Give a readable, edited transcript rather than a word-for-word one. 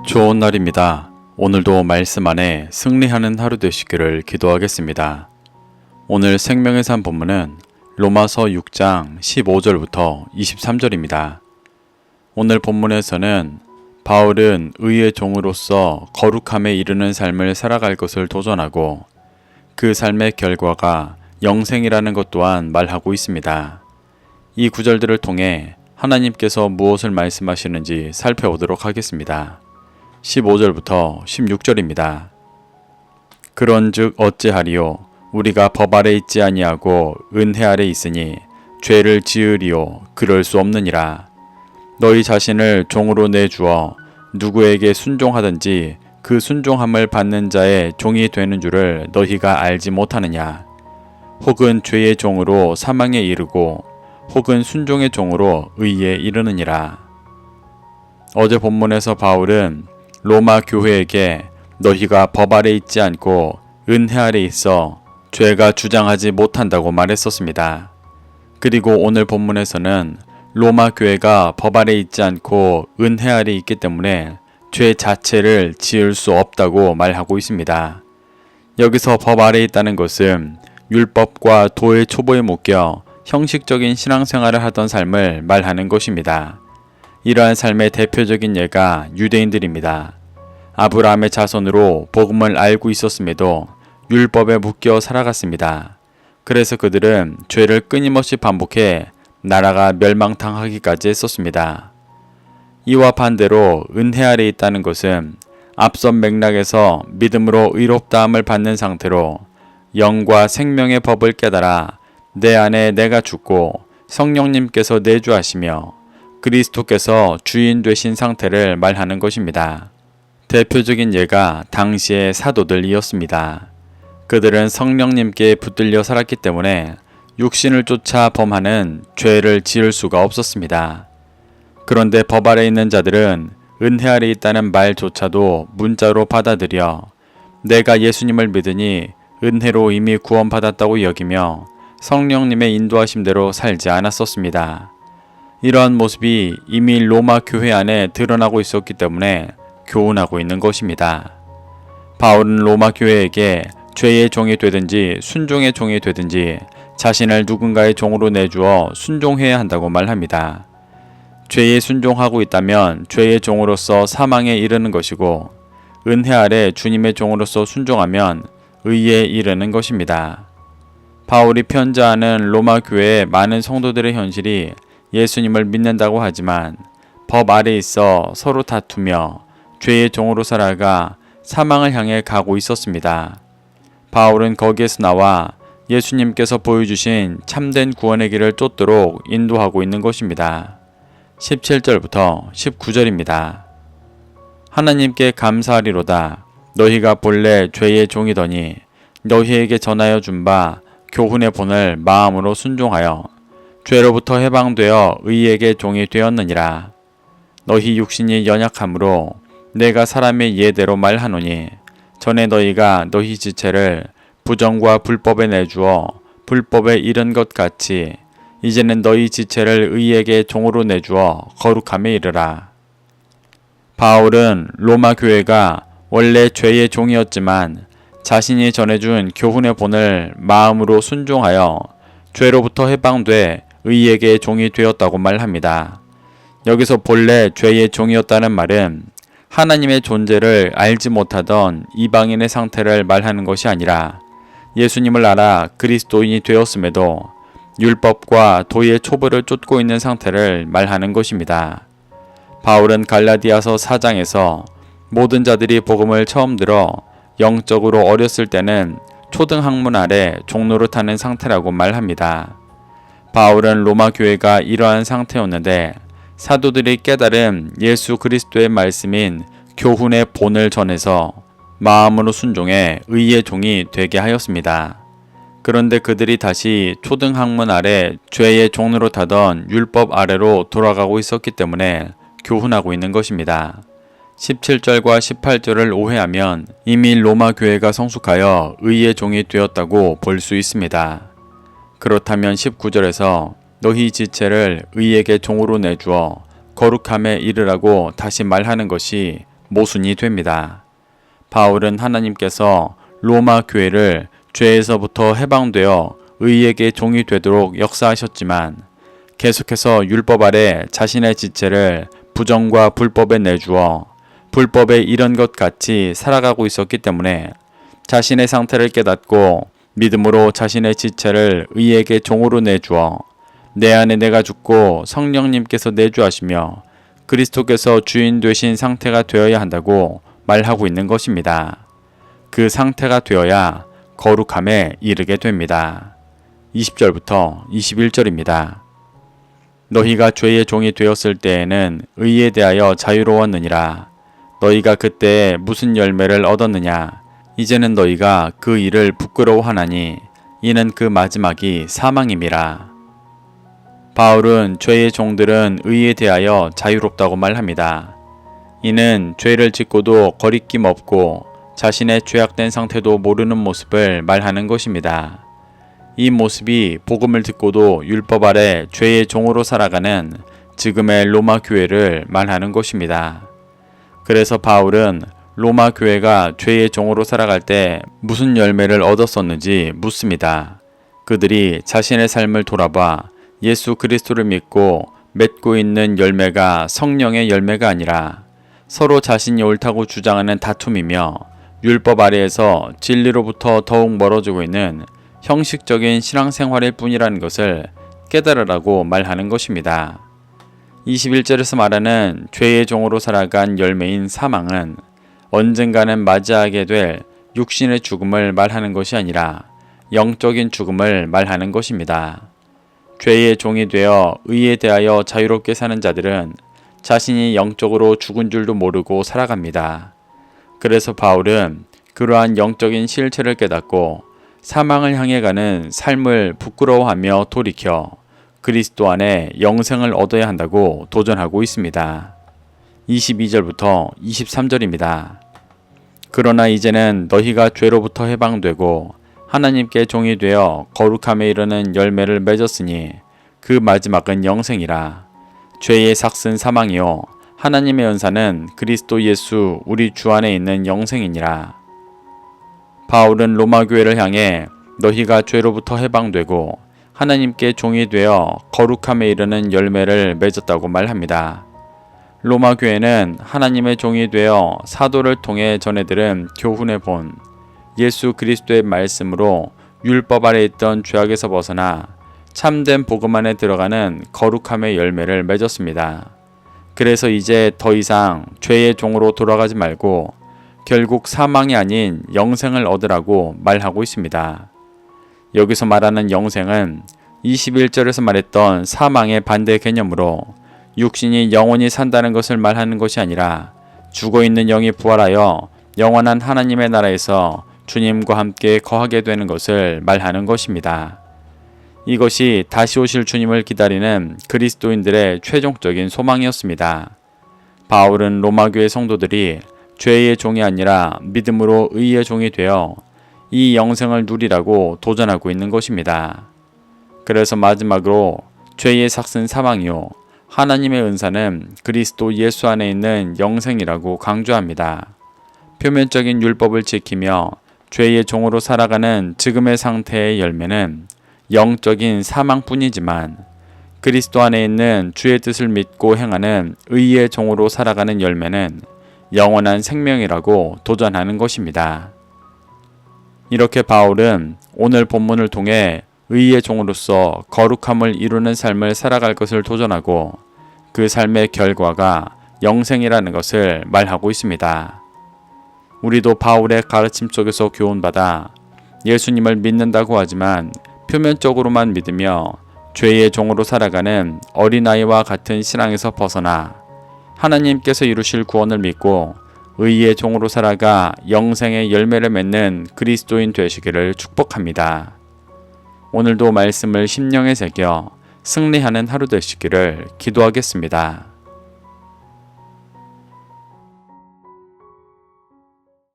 좋은 날입니다. 오늘도 말씀 안에 승리하는 하루 되시기를 기도하겠습니다. 오늘 생명의 산 본문은 로마서 6장 15절부터 23절입니다. 오늘 본문에서는 바울은 의의 종으로서 거룩함에 이르는 삶을 살아갈 것을 도전하고 그 삶의 결과가 영생이라는 것 또한 말하고 있습니다. 이 구절들을 통해 하나님께서 무엇을 말씀하시는지 살펴보도록 하겠습니다. 15절부터 16절입니다. 그런즉 어찌하리요? 우리가 법 아래 있지 아니하고 은혜 아래 있으니 죄를 지으리요? 그럴 수 없느니라. 너희 자신을 종으로 내주어 누구에게 순종하든지 그 순종함을 받는 자의 종이 되는 줄을 너희가 알지 못하느냐? 혹은 죄의 종으로 사망에 이르고 혹은 순종의 종으로 의에 이르느니라. 어제 본문에서 바울은 로마 교회에게 너희가 법 아래 있지 않고 은혜 아래 있어 죄가 주장하지 못한다고 말했었습니다. 그리고 오늘 본문에서는 로마 교회가 법 아래 있지 않고 은혜 아래 있기 때문에 죄 자체를 지을 수 없다고 말하고 있습니다. 여기서 법 아래 있다는 것은 율법과 도의 초보에 묶여 형식적인 신앙생활을 하던 삶을 말하는 것입니다. 이러한 삶의 대표적인 예가 유대인들입니다. 아브라함의 자손으로 복음을 알고 있었음에도 율법에 묶여 살아갔습니다. 그래서 그들은 죄를 끊임없이 반복해 나라가 멸망당하기까지 했었습니다. 이와 반대로 은혜 아래 있다는 것은 앞선 맥락에서 믿음으로 의롭다함을 받는 상태로 영과 생명의 법을 깨달아 내 안에 내가 죽고 성령님께서 내주하시며 그리스도께서 주인 되신 상태를 말하는 것입니다. 대표적인 예가 당시의 사도들이었습니다. 그들은 성령님께 붙들려 살았기 때문에 육신을 쫓아 범하는 죄를 지을 수가 없었습니다. 그런데 법 아래 있는 자들은 은혜 아래 있다는 말조차도 문자로 받아들여 내가 예수님을 믿으니 은혜로 이미 구원받았다고 여기며 성령님의 인도하심대로 살지 않았었습니다. 이러한 모습이 이미 로마 교회 안에 드러나고 있었기 때문에 교훈하고 있는 것입니다. 바울은 로마 교회에게 죄의 종이 되든지 순종의 종이 되든지 자신을 누군가의 종으로 내주어 순종해야 한다고 말합니다. 죄에 순종하고 있다면 죄의 종으로서 사망에 이르는 것이고 은혜 아래 주님의 종으로서 순종하면 의에 이르는 것입니다. 바울이 편지하는 로마 교회의 많은 성도들의 현실이 예수님을 믿는다고 하지만 법 아래 있어 서로 다투며 죄의 종으로 살아가 사망을 향해 가고 있었습니다. 바울은 거기에서 나와 예수님께서 보여주신 참된 구원의 길을 쫓도록 인도하고 있는 것입니다. 17절부터 19절입니다. 하나님께 감사하리로다. 너희가 본래 죄의 종이더니 너희에게 전하여 준 바 교훈의 본을 마음으로 순종하여 죄로부터 해방되어 의에게 종이 되었느니라. 너희 육신이 연약함으로 내가 사람의 예대로 말하노니 전에 너희가 너희 지체를 부정과 불법에 내주어 불법에 이른 것 같이 이제는 너희 지체를 의에게 종으로 내주어 거룩함에 이르라. 바울은 로마 교회가 원래 죄의 종이었지만 자신이 전해준 교훈의 본을 마음으로 순종하여 죄로부터 해방돼 의에게 종이 되었다고 말합니다. 여기서 본래 죄의 종이었다는 말은 하나님의 존재를 알지 못하던 이방인의 상태를 말하는 것이 아니라 예수님을 알아 그리스도인이 되었음에도 율법과 도의 초보를 쫓고 있는 상태를 말하는 것입니다. 바울은 갈라디아서 4장에서 모든 자들이 복음을 처음 들어 영적으로 어렸을 때는 초등학문 아래 종노릇하는 상태라고 말합니다. 바울은 로마 교회가 이러한 상태였는데 사도들이 깨달은 예수 그리스도의 말씀인 교훈의 본을 전해서 마음으로 순종해 의의 종이 되게 하였습니다. 그런데 그들이 다시 초등학문 아래 죄의 종노릇하던 율법 아래로 돌아가고 있었기 때문에 교훈하고 있는 것입니다. 17절과 18절을 오해하면 이미 로마 교회가 성숙하여 의의 종이 되었다고 볼 수 있습니다. 그렇다면 19절에서 너희 지체를 의에게 종으로 내주어 거룩함에 이르라고 다시 말하는 것이 모순이 됩니다. 바울은 하나님께서 로마 교회를 죄에서부터 해방되어 의에게 종이 되도록 역사하셨지만 계속해서 율법 아래 자신의 지체를 부정과 불법에 내주어 불법에 이런 것 같이 살아가고 있었기 때문에 자신의 상태를 깨닫고 믿음으로 자신의 지체를 의에게 종으로 내주어 내 안에 내가 죽고 성령님께서 내주하시며 그리스도께서 주인 되신 상태가 되어야 한다고 말하고 있는 것입니다. 그 상태가 되어야 거룩함에 이르게 됩니다. 20절부터 21절입니다. 너희가 죄의 종이 되었을 때에는 의에 대하여 자유로웠느니라. 너희가 그때 무슨 열매를 얻었느냐? 이제는 너희가 그 일을 부끄러워하나니 이는 그 마지막이 사망임이라. 바울은 죄의 종들은 의에 대하여 자유롭다고 말합니다. 이는 죄를 짓고도 거리낌 없고 자신의 죄악된 상태도 모르는 모습을 말하는 것입니다. 이 모습이 복음을 듣고도 율법 아래 죄의 종으로 살아가는 지금의 로마 교회를 말하는 것입니다. 그래서 바울은 로마 교회가 죄의 종으로 살아갈 때 무슨 열매를 얻었었는지 묻습니다. 그들이 자신의 삶을 돌아봐 예수 그리스도를 믿고 맺고 있는 열매가 성령의 열매가 아니라 서로 자신이 옳다고 주장하는 다툼이며 율법 아래에서 진리로부터 더욱 멀어지고 있는 형식적인 신앙생활일 뿐이라는 것을 깨달으라고 말하는 것입니다. 21절에서 말하는 죄의 종으로 살아간 열매인 사망은 언젠가는 맞이하게 될 육신의 죽음을 말하는 것이 아니라 영적인 죽음을 말하는 것입니다. 죄의 종이 되어 의에 대하여 자유롭게 사는 자들은 자신이 영적으로 죽은 줄도 모르고 살아갑니다. 그래서 바울은 그러한 영적인 실체를 깨닫고 사망을 향해 가는 삶을 부끄러워하며 돌이켜 그리스도 안에 영생을 얻어야 한다고 도전하고 있습니다. 22절부터 23절입니다. 그러나 이제는 너희가 죄로부터 해방되고 하나님께 종이 되어 거룩함에 이르는 열매를 맺었으니 그 마지막은 영생이라. 죄의 삭은 사망이요 하나님의 은사는 그리스도 예수 우리 주 안에 있는 영생이니라. 바울은 로마 교회를 향해 너희가 죄로부터 해방되고 하나님께 종이 되어 거룩함에 이르는 열매를 맺었다고 말합니다. 로마 교회는 하나님의 종이 되어 사도를 통해 전해들은 교훈의 본 예수 그리스도의 말씀으로 율법 아래 있던 죄악에서 벗어나 참된 복음 안에 들어가는 거룩함의 열매를 맺었습니다. 그래서 이제 더 이상 죄의 종으로 돌아가지 말고 결국 사망이 아닌 영생을 얻으라고 말하고 있습니다. 여기서 말하는 영생은 21절에서 말했던 사망의 반대 개념으로 육신이 영원히 산다는 것을 말하는 것이 아니라 죽어있는 영이 부활하여 영원한 하나님의 나라에서 주님과 함께 거하게 되는 것을 말하는 것입니다. 이것이 다시 오실 주님을 기다리는 그리스도인들의 최종적인 소망이었습니다. 바울은 로마교회 성도들이 죄의 종이 아니라 믿음으로 의의 종이 되어 이 영생을 누리라고 도전하고 있는 것입니다. 그래서 마지막으로 죄의 삭은 사망이요 하나님의 은사는 그리스도 예수 안에 있는 영생이라고 강조합니다. 표면적인 율법을 지키며 죄의 종으로 살아가는 지금의 상태의 열매는 영적인 사망뿐이지만 그리스도 안에 있는 주의 뜻을 믿고 행하는 의의 종으로 살아가는 열매는 영원한 생명이라고 도전하는 것입니다. 이렇게 바울은 오늘 본문을 통해 의의 종으로서 거룩함을 이루는 삶을 살아갈 것을 도전하고 그 삶의 결과가 영생이라는 것을 말하고 있습니다. 우리도 바울의 가르침 속에서 교훈받아 예수님을 믿는다고 하지만 표면적으로만 믿으며 죄의 종으로 살아가는 어린아이와 같은 신앙에서 벗어나 하나님께서 이루실 구원을 믿고 의의 종으로 살아가 영생의 열매를 맺는 그리스도인 되시기를 축복합니다. 오늘도 말씀을 심령에 새겨 승리하는 하루 되시기를 기도하겠습니다.